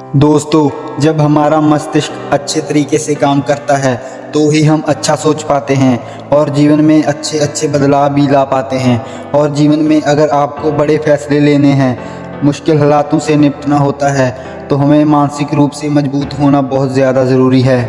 दोस्तों, जब हमारा मस्तिष्क अच्छे तरीके से काम करता है तो ही हम अच्छा सोच पाते हैं और जीवन में अच्छे अच्छे बदलाव भी ला पाते हैं। और जीवन में अगर आपको बड़े फैसले लेने हैं, मुश्किल हालातों से निपटना होता है, तो हमें मानसिक रूप से मजबूत होना बहुत ज़्यादा ज़रूरी है।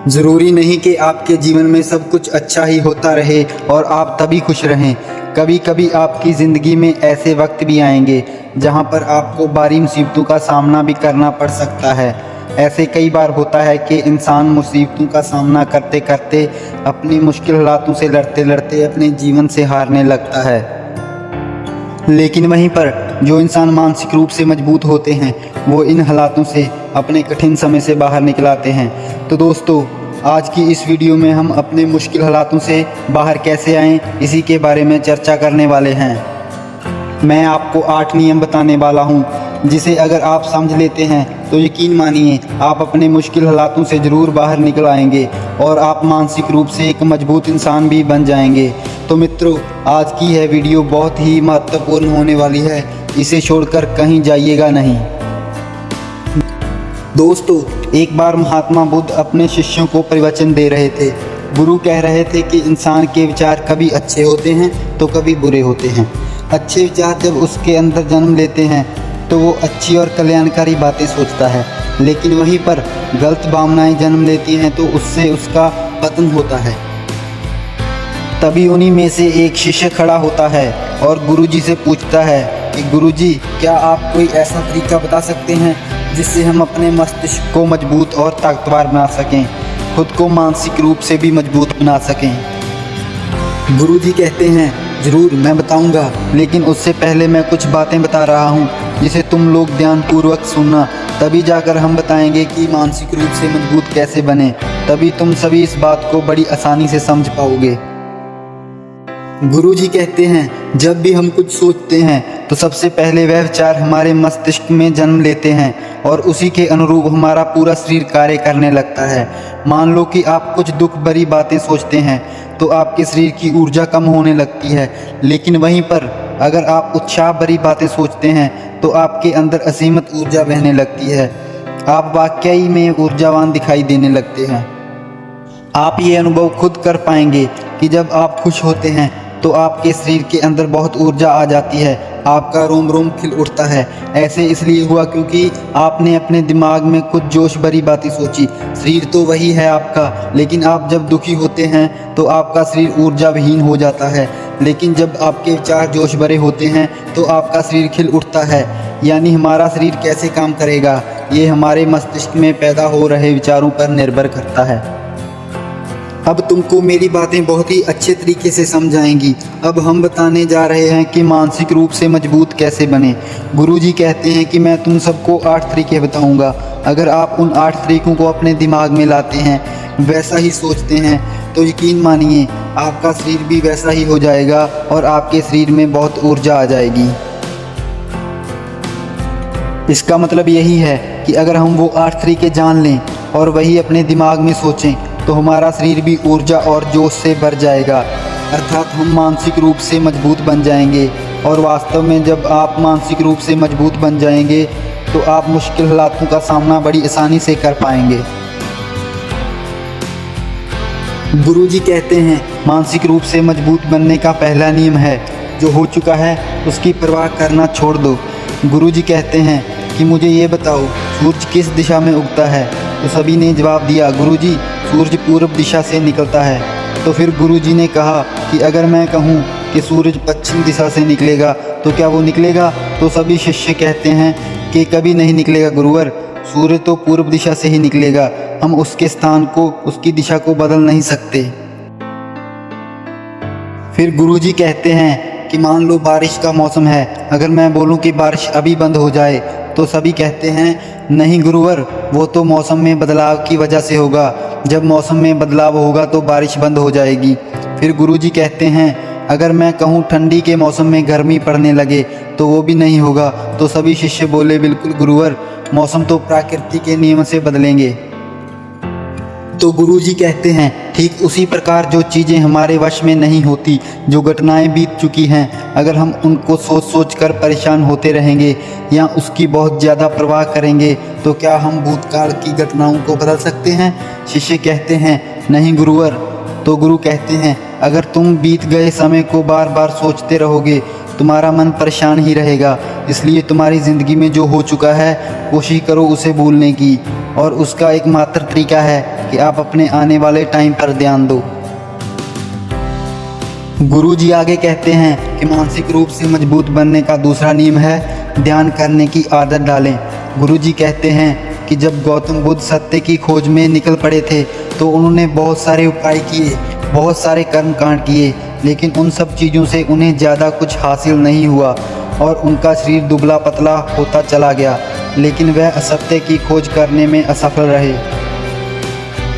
ज़रूरी नहीं कि आपके जीवन में सब कुछ अच्छा ही होता रहे और आप तभी खुश रहें। कभी कभी आपकी ज़िंदगी में ऐसे वक्त भी आएंगे जहां पर आपको भारी मुसीबतों का सामना भी करना पड़ सकता है। ऐसे कई बार होता है कि इंसान मुसीबतों का सामना करते करते अपनी मुश्किल हालातों से लड़ते लड़ते अपने जीवन से हारने लगता है। लेकिन वहीं पर जो इंसान मानसिक रूप से मजबूत होते हैं वो इन हालातों से अपने कठिन समय से बाहर निकल आते हैं। तो दोस्तों, आज की इस वीडियो में हम अपने मुश्किल हालातों से बाहर कैसे आएं, इसी के बारे में चर्चा करने वाले हैं। मैं आपको 8 नियम बताने वाला हूं, जिसे अगर आप समझ लेते हैं तो यकीन मानिए आप अपने मुश्किल हालातों से ज़रूर बाहर निकल आएंगे और आप मानसिक रूप से एक मजबूत इंसान भी बन जाएंगे। तो मित्रों, आज की यह वीडियो बहुत ही महत्वपूर्ण होने वाली है, इसे छोड़कर कहीं जाइएगा नहीं। दोस्तों, एक बार महात्मा बुद्ध अपने शिष्यों को प्रवचन दे रहे थे। गुरु कह रहे थे कि इंसान के विचार कभी अच्छे होते हैं तो कभी बुरे होते हैं। अच्छे विचार जब उसके अंदर जन्म लेते हैं तो वो अच्छी और कल्याणकारी बातें सोचता है, लेकिन वहीं पर गलत भावनाएं जन्म लेती हैं तो उससे उसका पतन होता है। तभी उन्हीं में से एक शिष्य खड़ा होता है और गुरुजी से पूछता है कि गुरुजी, क्या आप कोई ऐसा तरीका बता सकते हैं जिससे हम अपने मस्तिष्क को मजबूत और ताकतवर बना सकें, खुद को मानसिक रूप से भी मजबूत बना सकें। गुरुजी कहते हैं, ज़रूर मैं बताऊंगा, लेकिन उससे पहले मैं कुछ बातें बता रहा हूं जिसे तुम लोग ध्यानपूर्वक सुनना, तभी जाकर हम बताएंगे कि मानसिक रूप से मजबूत कैसे बने। तभी तुम सभी इस बात को बड़ी आसानी से समझ पाओगे। गुरुजी कहते हैं, जब भी हम कुछ सोचते हैं तो सबसे पहले वह विचार हमारे मस्तिष्क में जन्म लेते हैं और उसी के अनुरूप हमारा पूरा शरीर कार्य करने लगता है। मान लो कि आप कुछ दुख भरी बातें सोचते हैं तो आपके शरीर की ऊर्जा कम होने लगती है, लेकिन वहीं पर अगर आप उत्साह भरी बातें सोचते हैं तो आपके अंदर असीमित ऊर्जा बहने लगती है। आप वाकई में ऊर्जावान दिखाई देने लगते हैं। आप ये अनुभव खुद कर पाएंगे कि जब आप खुश होते हैं तो आपके शरीर के अंदर बहुत ऊर्जा आ जाती है, आपका रोम रोम खिल उठता है। ऐसे इसलिए हुआ क्योंकि आपने अपने दिमाग में कुछ जोश भरी बातें सोची। शरीर तो वही है आपका, लेकिन आप जब दुखी होते हैं तो आपका शरीर ऊर्जा विहीन हो जाता है, लेकिन जब आपके विचार जोश भरे होते हैं तो आपका शरीर खिल उठता है। यानी हमारा शरीर कैसे काम करेगा, ये हमारे मस्तिष्क में पैदा हो रहे विचारों पर निर्भर करता है। अब तुमको मेरी बातें बहुत ही अच्छे तरीके से समझाएंगी। अब हम बताने जा रहे हैं कि मानसिक रूप से मजबूत कैसे बने। गुरुजी कहते हैं कि मैं तुम सबको 8 तरीके बताऊंगा। अगर आप उन 8 तरीकों को अपने दिमाग में लाते हैं, वैसा ही सोचते हैं, तो यकीन मानिए आपका शरीर भी वैसा ही हो जाएगा और आपके शरीर में बहुत ऊर्जा आ जाएगी। इसका मतलब यही है कि अगर हम वो 8 तरीके जान लें और वही अपने दिमाग में सोचें तो हमारा शरीर भी ऊर्जा और जोश से भर जाएगा, अर्थात हम मानसिक रूप से मजबूत बन जाएंगे। और वास्तव में जब आप मानसिक रूप से मजबूत बन जाएंगे तो आप मुश्किल हालातों का सामना बड़ी आसानी से कर पाएंगे। गुरुजी कहते हैं, मानसिक रूप से मजबूत बनने का पहला नियम है, जो हो चुका है उसकी परवाह करना छोड़ दो। गुरुजी कहते हैं कि मुझे ये बताओ, सूरज किस दिशा में उगता है? तो सभी ने जवाब दिया, गुरुजी सूरज पूर्व दिशा से निकलता है। तो फिर गुरुजी ने कहा कि अगर मैं कहूँ कि सूरज पश्चिम दिशा से निकलेगा तो क्या वो निकलेगा? तो सभी शिष्य कहते हैं कि कभी नहीं निकलेगा गुरुवर, सूरज तो पूर्व दिशा से ही निकलेगा, हम उसके स्थान को, उसकी दिशा को बदल नहीं सकते। फिर गुरुजी कहते हैं कि मान लो बारिश का मौसम है, अगर मैं बोलूं कि बारिश अभी बंद हो जाए तो सभी कहते हैं नहीं गुरुवर, वो तो मौसम में बदलाव की वजह से होगा, जब मौसम में बदलाव होगा तो बारिश बंद हो जाएगी। फिर गुरुजी कहते हैं अगर मैं कहूँ ठंडी के मौसम में गर्मी पड़ने लगे तो वो भी नहीं होगा। तो सभी शिष्य बोले बिल्कुल गुरुवर, मौसम तो प्रकृति के नियम से बदलेंगे। तो गुरुजी कहते हैं ठीक उसी प्रकार जो चीज़ें हमारे वश में नहीं होती, जो घटनाएं बीत चुकी हैं, अगर हम उनको सोच सोच कर परेशान होते रहेंगे या उसकी बहुत ज़्यादा परवाह करेंगे तो क्या हम भूतकाल की घटनाओं को बदल सकते हैं? शिष्य कहते हैं, नहीं गुरुवर। तो गुरु कहते हैं, अगर तुम बीत गए समय को बार बार सोचते रहोगे तुम्हारा मन परेशान ही रहेगा। इसलिए तुम्हारी ज़िंदगी में जो हो चुका है कोशिश करो उसे भूलने की, और उसका एकमात्र तरीका है कि आप अपने आने वाले टाइम पर ध्यान दो। गुरु जी आगे कहते हैं कि मानसिक रूप से मजबूत बनने का दूसरा नियम है ध्यान करने की आदत डालें। गुरु जी कहते हैं कि जब गौतम बुद्ध सत्य की खोज में निकल पड़े थे तो उन्होंने बहुत सारे उपाय किए, बहुत सारे कर्म कांड किए, लेकिन उन सब चीज़ों से उन्हें ज़्यादा कुछ हासिल नहीं हुआ और उनका शरीर दुबला पतला होता चला गया, लेकिन वह असत्य की खोज करने में असफल रहे।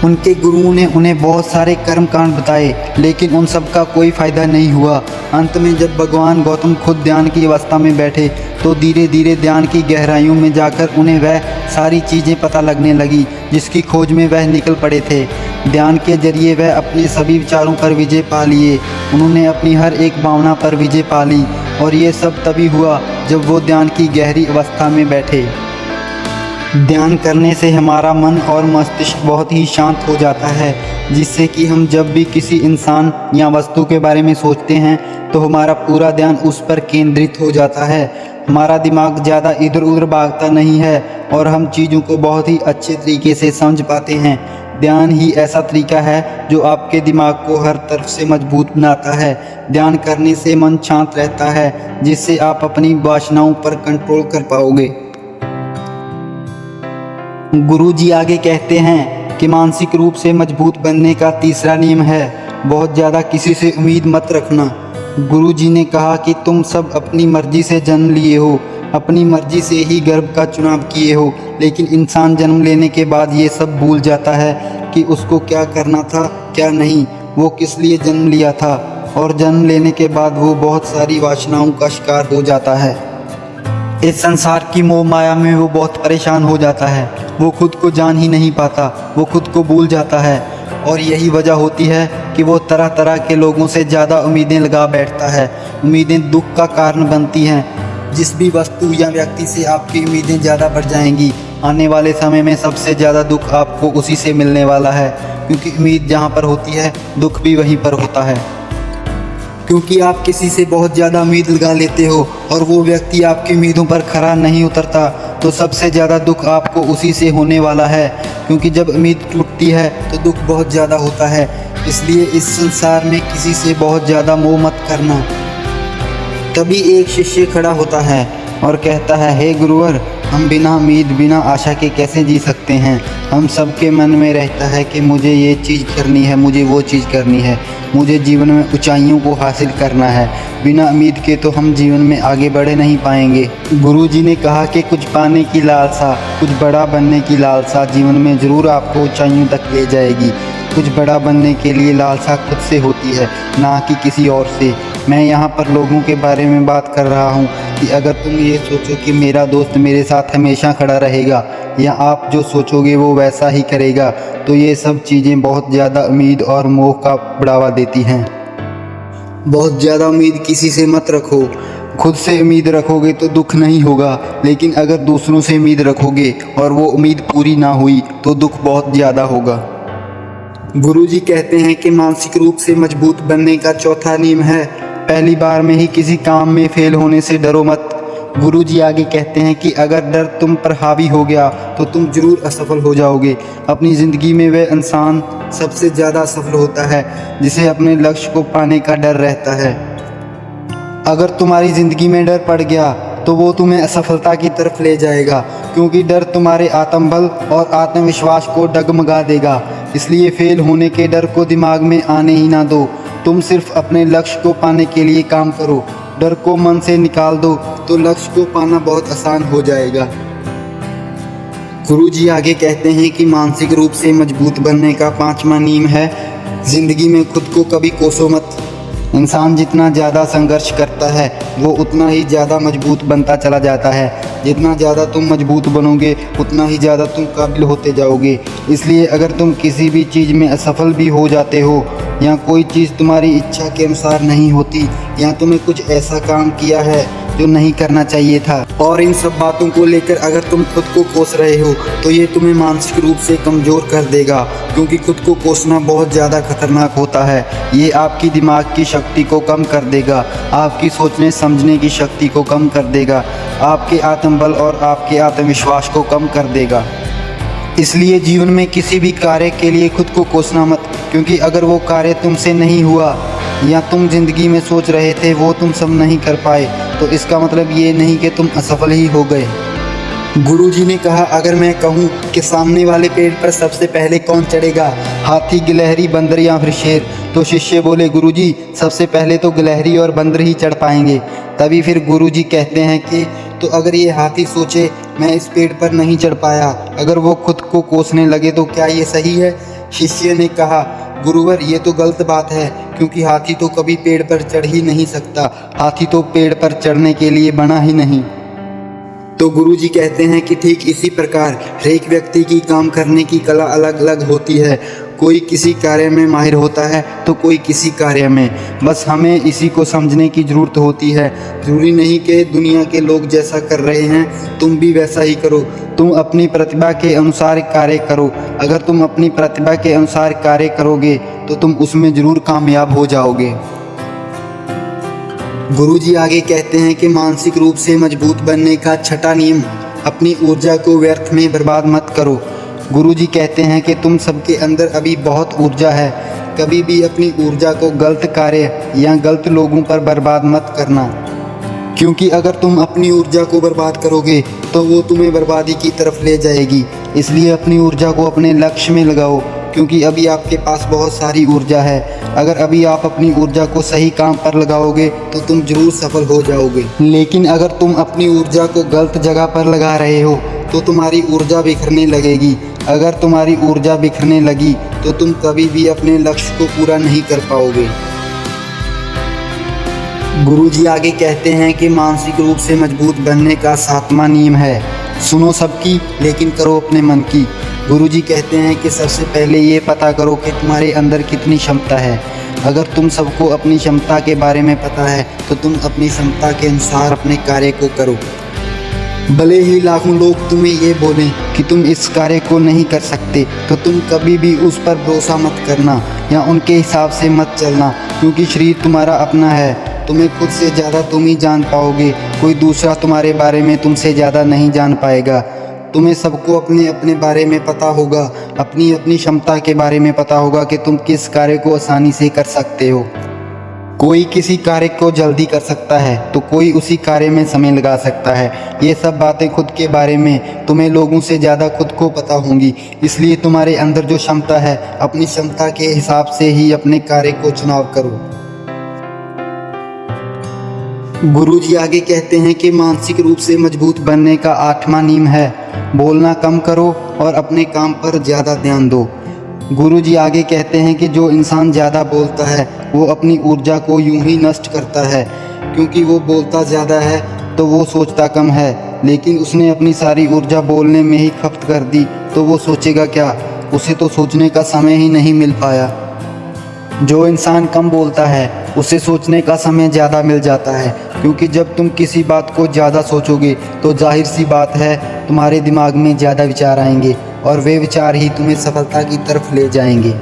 उनके गुरुओं ने उन्हें बहुत सारे कर्म कांड बताए, लेकिन उन सब का कोई फ़ायदा नहीं हुआ। अंत में जब भगवान गौतम खुद ध्यान की अवस्था में बैठे तो धीरे धीरे ध्यान की गहराइयों में जाकर उन्हें वह सारी चीज़ें पता लगने लगी जिसकी खोज में वह निकल पड़े थे। ध्यान के जरिए वह अपने सभी विचारों पर विजय पा लिए, उन्होंने अपनी हर एक भावना पर विजय पा ली, और ये सब तभी हुआ जब वो ध्यान की गहरी अवस्था में बैठे। ध्यान करने से हमारा मन और मस्तिष्क बहुत ही शांत हो जाता है, जिससे कि हम जब भी किसी इंसान या वस्तु के बारे में सोचते हैं तो हमारा पूरा ध्यान उस पर केंद्रित हो जाता है। हमारा दिमाग ज़्यादा इधर उधर भागता नहीं है और हम चीज़ों को बहुत ही अच्छे तरीके से समझ पाते हैं। ध्यान ही ऐसा तरीका है जो आपके दिमाग को हर तरफ से मजबूत बनाता है। ध्यान करने से मन शांत रहता है, जिससे आप अपनी वासनाओं पर कंट्रोल कर पाओगे। गुरु जी आगे कहते हैं कि मानसिक रूप से मजबूत बनने का तीसरा नियम है बहुत ज़्यादा किसी से उम्मीद मत रखना। गुरु जी ने कहा कि तुम सब अपनी मर्जी से जन्म लिए हो, अपनी मर्जी से ही गर्भ का चुनाव किए हो, लेकिन इंसान जन्म लेने के बाद ये सब भूल जाता है कि उसको क्या करना था क्या नहीं, वो किस लिए जन्म लिया था, और जन्म लेने के बाद वो बहुत सारी वासनाओं का शिकार हो जाता है। इस संसार की मोह माया में वो बहुत परेशान हो जाता है, वो खुद को जान ही नहीं पाता, वो खुद को भूल जाता है, और यही वजह होती है कि वो तरह तरह के लोगों से ज़्यादा उम्मीदें लगा बैठता है। उम्मीदें दुख का कारण बनती हैं। जिस भी वस्तु या व्यक्ति से आपकी उम्मीदें ज़्यादा बढ़ जाएंगी, आने वाले समय में सबसे ज़्यादा दुख आपको उसी से मिलने वाला है, क्योंकि उम्मीद जहाँ पर होती है दुख भी वहीं पर होता है। क्योंकि आप किसी से बहुत ज़्यादा उम्मीद लगा लेते हो और वो व्यक्ति आपकी उम्मीदों पर खरा नहीं उतरता, तो सबसे ज़्यादा दुख आपको उसी से होने वाला है, क्योंकि जब उम्मीद टूटती है तो दुख बहुत ज़्यादा होता है। इसलिए इस संसार में किसी से बहुत ज़्यादा मोह मत करना। तभी एक शिष्य खड़ा होता है और कहता है, हे गुरुवर, हम बिना उम्मीद बिना आशा के कैसे जी सकते हैं? हम सबके मन में रहता है कि मुझे ये चीज़ करनी है, मुझे वो चीज़ करनी है, मुझे जीवन में ऊंचाइयों को हासिल करना है। बिना उम्मीद के तो हम जीवन में आगे बढ़ नहीं पाएंगे। गुरुजी ने कहा कि कुछ पाने की लालसा, कुछ बड़ा बनने की लालसा जीवन में ज़रूर आपको ऊंचाइयों तक ले जाएगी। कुछ बड़ा बनने के लिए लालसा खुद से होती है, ना कि किसी और से। मैं यहाँ पर लोगों के बारे में बात कर रहा हूँ कि अगर तुम ये सोचो कि मेरा दोस्त मेरे साथ हमेशा खड़ा रहेगा या आप जो सोचोगे वो वैसा ही करेगा, तो ये सब चीज़ें बहुत ज़्यादा उम्मीद और मोह का बढ़ावा देती हैं। बहुत ज़्यादा उम्मीद किसी से मत रखो। खुद से उम्मीद रखोगे तो दुख नहीं होगा, लेकिन अगर दूसरों से उम्मीद रखोगे और वो उम्मीद पूरी ना हुई तो दुख बहुत ज़्यादा होगा। गुरुजी कहते हैं कि मानसिक रूप से मजबूत बनने का चौथा नियम है, पहली बार में ही किसी काम में फेल होने से डरो मत। गुरुजी आगे कहते हैं कि अगर डर तुम पर हावी हो गया तो तुम जरूर असफल हो जाओगे। अपनी ज़िंदगी में वह इंसान सबसे ज़्यादा असफल होता है जिसे अपने लक्ष्य को पाने का डर रहता है। अगर तुम्हारी ज़िंदगी में डर पड़ गया तो वो तुम्हें असफलता की तरफ ले जाएगा, क्योंकि डर तुम्हारे आत्मबल और आत्मविश्वास को डगमगा देगा। इसलिए फेल होने के डर को दिमाग में आने ही ना दो। तुम सिर्फ अपने लक्ष्य को पाने के लिए काम करो। डर को मन से निकाल दो तो लक्ष्य को पाना बहुत आसान हो जाएगा। गुरुजी आगे कहते हैं कि मानसिक रूप से मजबूत बनने का पांचवा नियम है, जिंदगी में खुद को कभी कोसो मत। इंसान जितना ज़्यादा संघर्ष करता है वो उतना ही ज़्यादा मजबूत बनता चला जाता है। जितना ज़्यादा तुम मजबूत बनोगे उतना ही ज़्यादा तुम काबिल होते जाओगे। इसलिए अगर तुम किसी भी चीज़ में असफल भी हो जाते हो या कोई चीज़ तुम्हारी इच्छा के अनुसार नहीं होती या तुमने कुछ ऐसा काम किया है जो नहीं करना चाहिए था और इन सब बातों को लेकर अगर तुम खुद को कोस रहे हो तो ये तुम्हें मानसिक रूप से कमज़ोर कर देगा, क्योंकि खुद को कोसना बहुत ज़्यादा खतरनाक होता है। ये आपकी दिमाग की शक्ति को कम कर देगा, आपकी सोचने समझने की शक्ति को कम कर देगा, आपके आत्मबल और आपके आत्मविश्वास को कम कर देगा। इसलिए जीवन में किसी भी कार्य के लिए खुद को कोसना मत, क्योंकि अगर वो कार्य तुमसे नहीं हुआ या तुम जिंदगी में सोच रहे थे वो तुम सब नहीं कर पाए तो इसका मतलब ये नहीं कि तुम असफल ही हो गए। गुरुजी ने कहा, अगर मैं कहूँ कि सामने वाले पेड़ पर सबसे पहले कौन चढ़ेगा, हाथी, गिलहरी, बंदर या फिर शेर, तो शिष्य बोले, गुरुजी सबसे पहले तो गिलहरी और बंदर ही चढ़ पाएंगे। तभी फिर गुरुजी कहते हैं कि तो अगर ये हाथी सोचे मैं इस पेड़ पर नहीं चढ़ पाया, अगर वो खुद को कोसने लगे तो क्या ये सही है? शिष्य ने कहा, गुरुवर ये तो गलत बात है, क्योंकि हाथी तो कभी पेड़ पर चढ़ ही नहीं सकता, हाथी तो पेड़ पर चढ़ने के लिए बना ही नहीं। तो गुरुजी कहते हैं कि ठीक इसी प्रकार हर एक व्यक्ति की काम करने की कला अलग अलग होती है। कोई किसी कार्य में माहिर होता है तो कोई किसी कार्य में। बस हमें इसी को समझने की ज़रूरत होती है। ज़रूरी नहीं कि दुनिया के लोग जैसा कर रहे हैं तुम भी वैसा ही करो। तुम अपनी प्रतिभा के अनुसार कार्य करो। अगर तुम अपनी प्रतिभा के अनुसार कार्य करोगे तो तुम उसमें ज़रूर कामयाब हो जाओगे। गुरुजी आगे कहते हैं कि मानसिक रूप से मजबूत बनने का छठा नियम, अपनी ऊर्जा को व्यर्थ में बर्बाद मत करो। गुरुजी कहते हैं कि तुम सबके अंदर अभी बहुत ऊर्जा है, कभी भी अपनी ऊर्जा को गलत कार्य या गलत लोगों पर बर्बाद मत करना, क्योंकि अगर तुम अपनी ऊर्जा को बर्बाद करोगे तो वो तुम्हें बर्बादी की तरफ ले जाएगी। इसलिए अपनी ऊर्जा को अपने लक्ष्य में लगाओ, क्योंकि अभी आपके पास बहुत सारी ऊर्जा है। अगर अभी आप अपनी ऊर्जा को सही काम पर लगाओगे तो तुम जरूर सफल हो जाओगे। लेकिन अगर तुम अपनी ऊर्जा को गलत जगह पर लगा रहे हो तो तुम्हारी ऊर्जा बिखरने लगेगी। अगर तुम्हारी ऊर्जा बिखरने लगी तो तुम कभी भी अपने लक्ष्य को पूरा नहीं कर पाओगे। गुरुजी आगे कहते हैं कि मानसिक रूप से मजबूत बनने का सातवां नियम है, सुनो सबकी लेकिन करो अपने मन की। गुरुजी कहते हैं कि सबसे पहले ये पता करो कि तुम्हारे अंदर कितनी क्षमता है। अगर तुम सबको अपनी क्षमता के बारे में पता है तो तुम अपनी क्षमता के अनुसार अपने कार्य को करो। भले ही लाखों लोग तुम्हें ये बोलें कि तुम इस कार्य को नहीं कर सकते तो तुम कभी भी उस पर भरोसा मत करना या उनके हिसाब से मत चलना, क्योंकि शरीर तुम्हारा अपना है। तुम्हें खुद से ज़्यादा तुम ही जान पाओगे, कोई दूसरा तुम्हारे बारे में तुमसे ज़्यादा नहीं जान पाएगा। तुम्हें सबको अपने अपने बारे में पता होगा, अपनी अपनी क्षमता के बारे में पता होगा कि तुम किस कार्य को आसानी से कर सकते हो। कोई किसी कार्य को जल्दी कर सकता है तो कोई उसी कार्य में समय लगा सकता है। ये सब बातें खुद के बारे में तुम्हें लोगों से ज़्यादा खुद को पता होंगी। इसलिए तुम्हारे अंदर जो क्षमता है अपनी क्षमता के हिसाब से ही अपने कार्य को चुनाव करो। गुरुजी आगे कहते हैं कि मानसिक रूप से मजबूत बनने का आठवां नियम है, बोलना कम करो और अपने काम पर ज़्यादा ध्यान दो। गुरुजी आगे कहते हैं कि जो इंसान ज़्यादा बोलता है वो अपनी ऊर्जा को यूं ही नष्ट करता है, क्योंकि वो बोलता ज़्यादा है तो वो सोचता कम है। लेकिन उसने अपनी सारी ऊर्जा बोलने में ही खपत कर दी तो वो सोचेगा क्या, उसे तो सोचने का समय ही नहीं मिल पाया। जो इंसान कम बोलता है उसे सोचने का समय ज़्यादा मिल जाता है, क्योंकि जब तुम किसी बात को ज़्यादा सोचोगे तो जाहिर सी बात है तुम्हारे दिमाग में ज़्यादा विचार आएंगे और वे विचार ही तुम्हें सफलता की तरफ ले जाएंगे।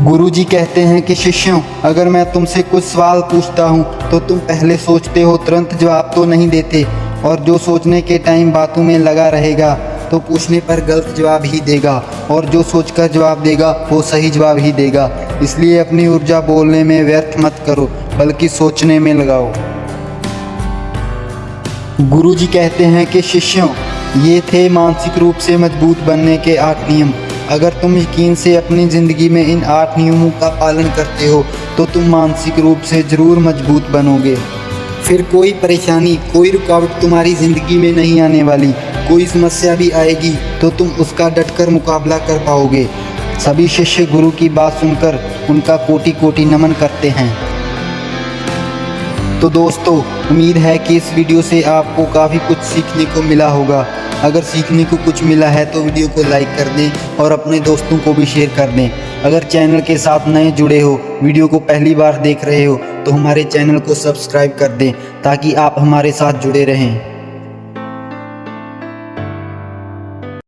गुरुजी कहते हैं कि शिष्यों, अगर मैं तुमसे कुछ सवाल पूछता हूँ तो तुम पहले सोचते हो, तुरंत जवाब तो नहीं देते, और जो सोचने के टाइम बातों में लगा रहेगा तो पूछने पर गलत जवाब ही देगा, और जो सोचकर जवाब देगा वो सही जवाब ही देगा। इसलिए अपनी ऊर्जा बोलने में व्यर्थ मत करो बल्कि सोचने में लगाओ। गुरुजी कहते हैं कि शिष्यों, ये थे मानसिक रूप से मजबूत बनने के 8 नियम। अगर तुम यकीन से अपनी ज़िंदगी में इन 8 नियमों का पालन करते हो तो तुम मानसिक रूप से ज़रूर मजबूत बनोगे। फिर कोई परेशानी, कोई रुकावट तुम्हारी ज़िंदगी में नहीं आने वाली। कोई समस्या भी आएगी तो तुम उसका डटकर मुकाबला कर पाओगे। सभी शिष्य गुरु की बात सुनकर उनका कोटि कोटि नमन करते हैं। तो दोस्तों, उम्मीद है कि इस वीडियो से आपको काफ़ी कुछ सीखने को मिला होगा। अगर सीखने को कुछ मिला है तो वीडियो को लाइक कर दें और अपने दोस्तों को भी शेयर कर दें। अगर चैनल के साथ नए जुड़े हो, वीडियो को पहली बार देख रहे हो, तो हमारे चैनल को सब्सक्राइब कर दें ताकि आप हमारे साथ जुड़े रहें।